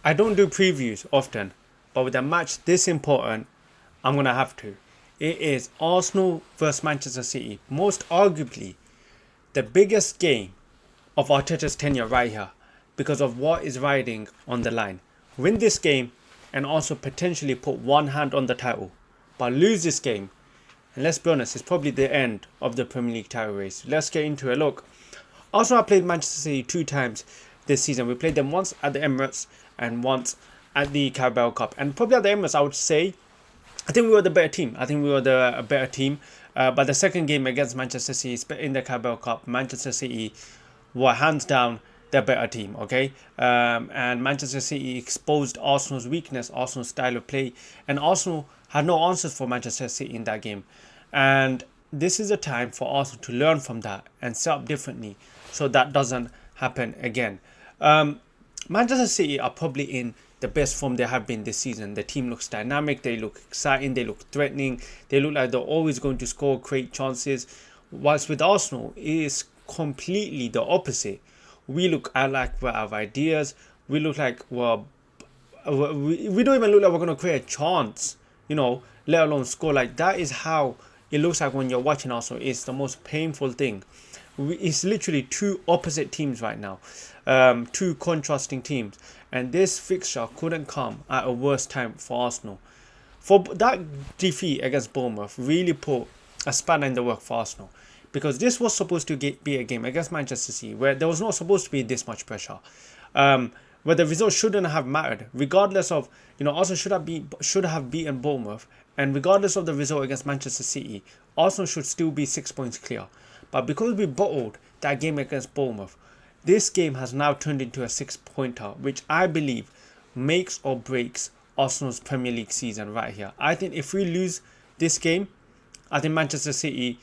I don't do previews often, but with a match this important, I'm gonna have to. It is Arsenal versus Manchester City, most arguably the biggest game of Arteta's tenure right here because of what is riding on the line. Win this game and also potentially put one hand on the title, but lose this game, and let's be honest, it's probably the end of the Premier League title race. Let's get into it. Look, Arsenal have played Manchester City 2 times this season. We played them once at the Emirates and once at the Carabao Cup. And probably at the Emirates, I would say, I think we were the better team. I think we were the better team. But the second game against Manchester City in the Carabao Cup, Manchester City were hands down the better team, okay? And Manchester City exposed Arsenal's weakness, Arsenal's style of play, and Arsenal had no answers for Manchester City in that game. And this is a time for Arsenal to learn from that and set up differently so that doesn't happen again. Manchester City are probably in the best form they have been this season. The team looks dynamic, they look exciting, they look threatening, they look like they're always going to score, create chances. Whilst with Arsenal, it is completely the opposite. We look like we're out of ideas. We look like we don't even look like we're going to create a chance, let alone score. Like that is how it looks like when you're watching Arsenal. It's the most painful thing. It's literally two opposite teams right now, two contrasting teams, and this fixture couldn't come at a worse time for Arsenal. For that defeat against Bournemouth really put a spanner in the work for Arsenal, because this was supposed to be a game against Manchester City where there was not supposed to be this much pressure, where the result shouldn't have mattered, regardless of Arsenal should have beaten Bournemouth, and regardless of the result against Manchester City, Arsenal should still be 6 points clear. But because we bottled that game against Bournemouth, this game has now turned into a 6 pointer, which I believe makes or breaks Arsenal's Premier League season right here. I think if we lose this game, I think Manchester City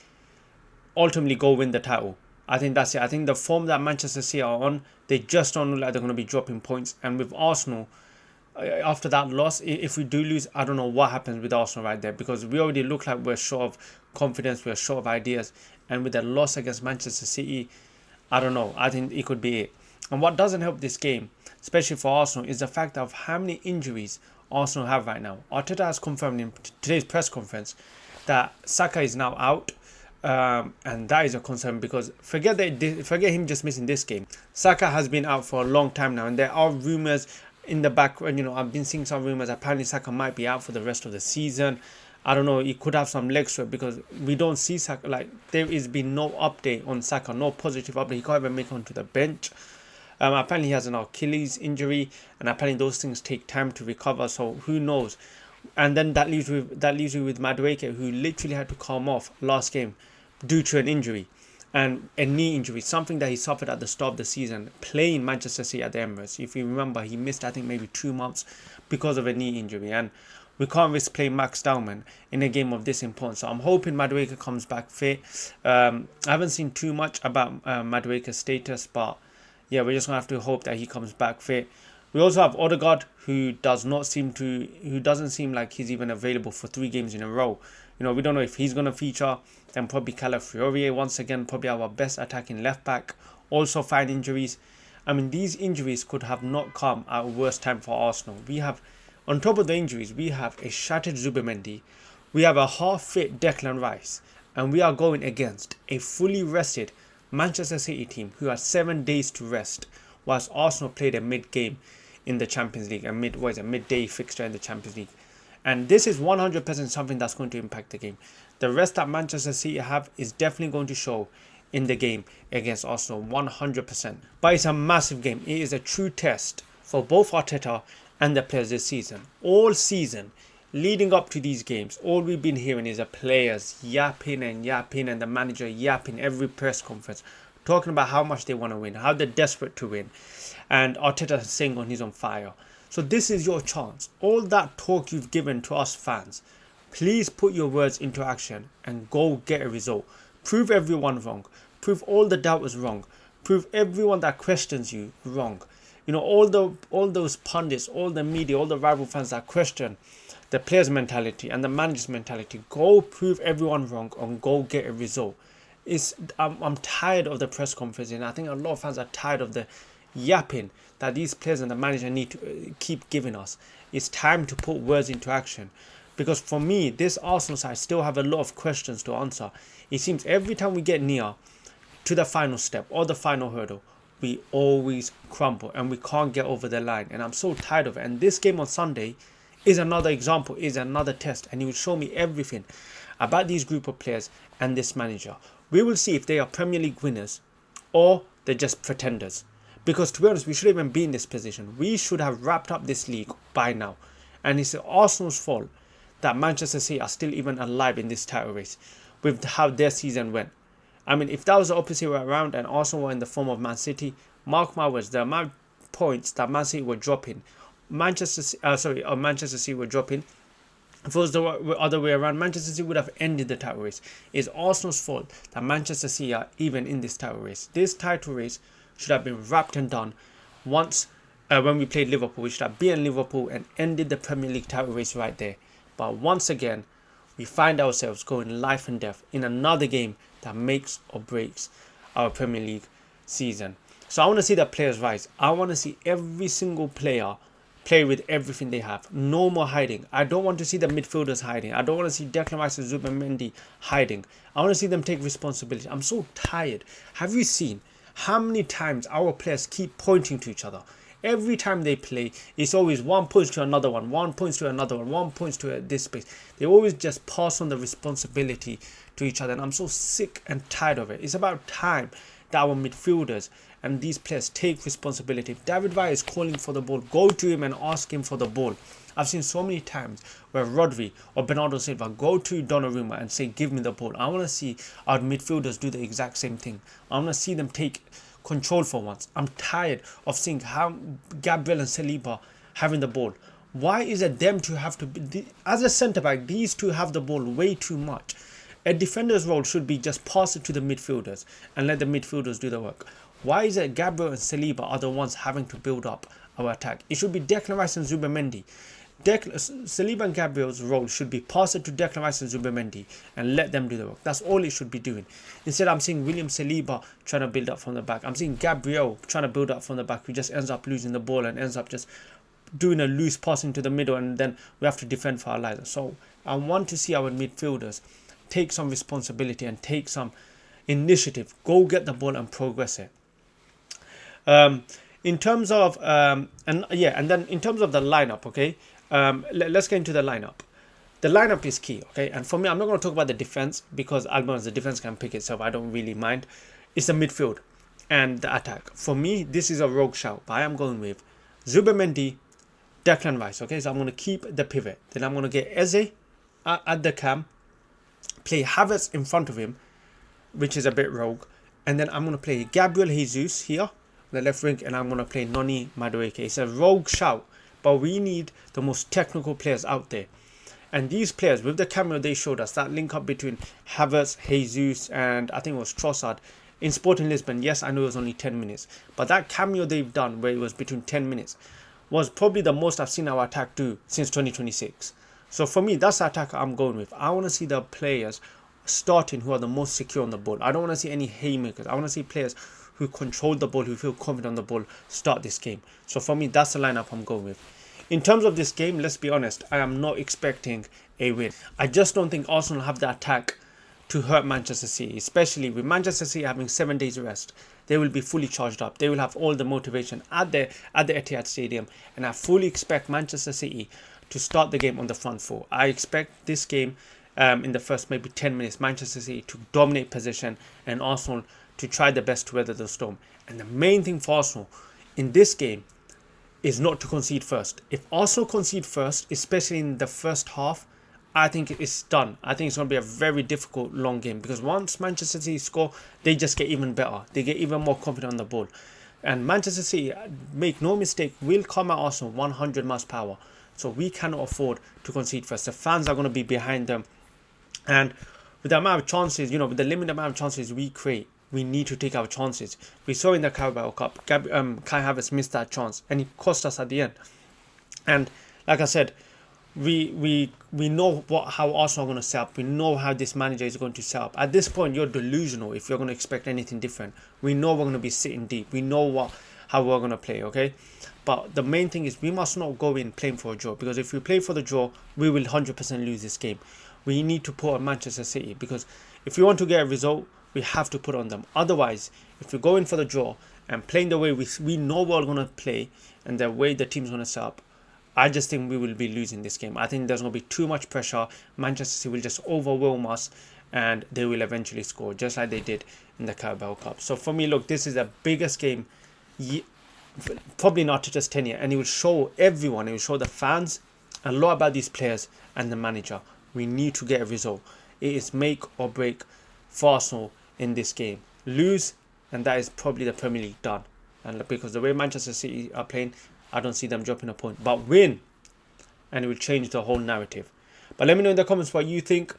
ultimately go win the title. I think that's it. I think the form that Manchester City are on, they just don't look like they're going to be dropping points. And with Arsenal, after that loss, if we do lose, I don't know what happens with Arsenal right there, because we already look like we're short of confidence, we're short of ideas, and with the loss against Manchester City, I don't know. I think it could be it. And what doesn't help this game, especially for Arsenal, is the fact of how many injuries Arsenal have right now. Arteta has confirmed in today's press conference that Saka is now out. And that is a concern, because forget him just missing this game. Saka has been out for a long time now, and there are rumours in the background. I've been seeing some rumours. Apparently, Saka might be out for the rest of the season. I don't know. He could have some legs to it, because we don't see Saka. Like, there has been no update on Saka, no positive update. He can't even make it onto the bench. Apparently, he has an Achilles injury, and apparently those things take time to recover. So who knows? And then that leaves you with Madueke, who literally had to calm off last game due to an injury, and a knee injury, something that he suffered at the start of the season playing Manchester City at the Emirates. If you remember, he missed, I think, maybe 2 months because of a knee injury, and we can't risk playing Max Dowman in a game of this importance. So I'm hoping Madueke comes back fit. I haven't seen too much about Madueke's status, but yeah, we're just gonna have to hope that he comes back fit. We also have Odegaard, who doesn't seem like he's even available for 3 games in a row. We don't know if he's going to feature. Then probably Calafiori, once again, probably our best attacking left back. Also find injuries. I mean, these injuries could have not come at a worse time for Arsenal. We have, on top of the injuries, we have a shattered Zubimendi. We have a half-fit Declan Rice. And we are going against a fully rested Manchester City team who had 7 days to rest, whilst Arsenal played a mid-game in the Champions League, a midday fixture in the Champions League. And this is 100% something that's going to impact the game. The rest that Manchester City have is definitely going to show in the game against Arsenal, 100%. But it's a massive game. It is a true test for both Arteta and the players this season. All season, leading up to these games, all we've been hearing is the players yapping and the manager yapping every press conference, talking about how much they want to win, how they're desperate to win. And Arteta saying he's on fire. So this is your chance. All that talk you've given to us fans, please put your words into action and go get a result. Prove everyone wrong. Prove all the doubters wrong. Prove everyone that questions you wrong. All those pundits, all the media, all the rival fans that question the players' mentality and the manager's mentality, go prove everyone wrong and go get a result. I'm tired of the press conference, and I think a lot of fans are tired of the yapping that these players and the manager need to keep giving us. It's time to put words into action. Because for me, this Arsenal side still have a lot of questions to answer. It seems every time we get near to the final step or the final hurdle, we always crumble and we can't get over the line. And I'm so tired of it. And this game on Sunday is another example, is another test. And he will show me everything about these group of players and this manager. We will see if they are Premier League winners or they're just pretenders. Because to be honest, we shouldn't even be in this position. We should have wrapped up this league by now. And it's Arsenal's fault that Manchester City are still even alive in this title race with how their season went. I mean, if that was the opposite way around and Arsenal were in the form of Man City, mark my words, the amount of points that Man City were dropping, Manchester City were dropping. If it was the other way around, Manchester City would have ended the title race. It's Arsenal's fault that Manchester City are even in this title race. This title race should have been wrapped and done once when we played Liverpool. We should have beaten Liverpool and ended the Premier League title race right there. But once again, we find ourselves going life and death in another game that makes or breaks our Premier League season. So I want to see the players rise. I want to see every single player play with everything they have. No more hiding. I don't want to see the midfielders hiding. I don't want to see Declan Rice and Zubimendi hiding. I want to see them take responsibility. I'm so tired. Have you seen how many times our players keep pointing to each other? Every time they play, it's always one points to another one points to another one points to this space. They always just pass on the responsibility to each other. And I'm so sick and tired of it. It's about time that our midfielders and these players take responsibility. If David Villa is calling for the ball, go to him and ask him for the ball. I've seen so many times where Rodri or Bernardo Silva go to Donnarumma and say, give me the ball. I want to see our midfielders do the exact same thing. I want to see them take control for once. I'm tired of seeing how Gabriel and Saliba having the ball. Why is it them to have to be, as a centre back, these two have the ball way too much. A defender's role should be just pass it to the midfielders and let the midfielders do the work. Why is it Gabriel and Saliba are the ones having to build up our attack? It should be Declan Rice and Zubimendi. Saliba and Gabriel's role should be pass it to Declan Rice and Zubimendi and let them do the work. That's all it should be doing. Instead, I'm seeing William Saliba trying to build up from the back. I'm seeing Gabriel trying to build up from the back, who just ends up losing the ball and ends up just doing a loose pass into the middle, and then we have to defend for our lives. So I want to see our midfielders take some responsibility and take some initiative. Go get the ball and progress it. In terms of and then in terms of the lineup, okay. Let's get into the lineup. The lineup is key, okay? And for me, I'm not going to talk about the defense because Albions, the defense can pick itself. I don't really mind. It's the midfield and the attack. For me, this is a rogue shout, but I am going with Zubimendi, Declan Rice, okay? So I'm going to keep the pivot. Then I'm going to get Eze at the cam, play Havertz in front of him, which is a bit rogue. And then I'm going to play Gabriel Jesus here, the left wing, and I'm going to play Noni Madueke. It's a rogue shout, but we need the most technical players out there. And these players, with the cameo they showed us, that link up between Havertz, Jesus, and I think it was Trossard in Sporting Lisbon. Yes, I know it was only 10 minutes. But that cameo they've done, where it was between 10 minutes, was probably the most I've seen our attack do since 2026. So for me, that's the attack I'm going with. I want to see the players starting who are the most secure on the ball. I don't want to see any haymakers. I want to see players who control the ball, who feel confident on the ball, start this game. So for me, that's the lineup I'm going with. In terms of this game, let's be honest, I am not expecting a win. I just don't think Arsenal have the attack to hurt Manchester City, especially with Manchester City having 7 days rest. They will be fully charged up. They will have all the motivation at the Etihad Stadium, and I fully expect Manchester City to start the game on the front foot. I expect this game in the first maybe 10 minutes, Manchester City to dominate possession and Arsenal to try their best to weather the storm. And the main thing for Arsenal in this game is not to concede first. If Arsenal concede first, especially in the first half, I think it's done. I think it's going to be a very difficult long game, because once Manchester City score, they just get even better. They get even more confident on the ball. And Manchester City, make no mistake, will come at Arsenal 100 miles per hour. So we cannot afford to concede first. The fans are going to be behind them. And with the amount of chances, with the limited amount of chances we create, we need to take our chances. We saw in the Carabao Cup, Kai Havertz missed that chance and it cost us at the end. And like I said, we know how Arsenal are going to set up. We know how this manager is going to set up. At this point, you're delusional if you're going to expect anything different. We know we're going to be sitting deep. We know how we're going to play, okay? But the main thing is we must not go in playing for a draw, because if we play for the draw, we will 100% lose this game. We need to put on Manchester City, because if we want to get a result, we have to put on them. Otherwise, if we go in for the draw and playing the way we know we're going to play and the way the team's going to set up, I just think we will be losing this game. I think there's going to be too much pressure. Manchester City will just overwhelm us and they will eventually score, just like they did in the Carabao Cup. So for me, look, this is the biggest game, probably not to just 10 years, and it will show everyone, it will show the fans a lot about these players and the manager. We need to get a result. It is make or break for Arsenal in this game. Lose, and that is probably the Premier League done. And because the way Manchester City are playing, I don't see them dropping a point. But win, and it will change the whole narrative. But let me know in the comments what you think.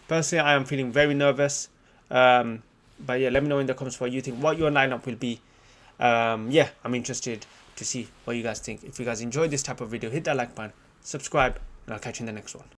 Personally, I am feeling very nervous. But yeah, let me know in the comments what you think, what your lineup will be. Yeah, I'm interested to see what you guys think. If you guys enjoyed this type of video, hit that like button, subscribe, and I'll catch you in the next one.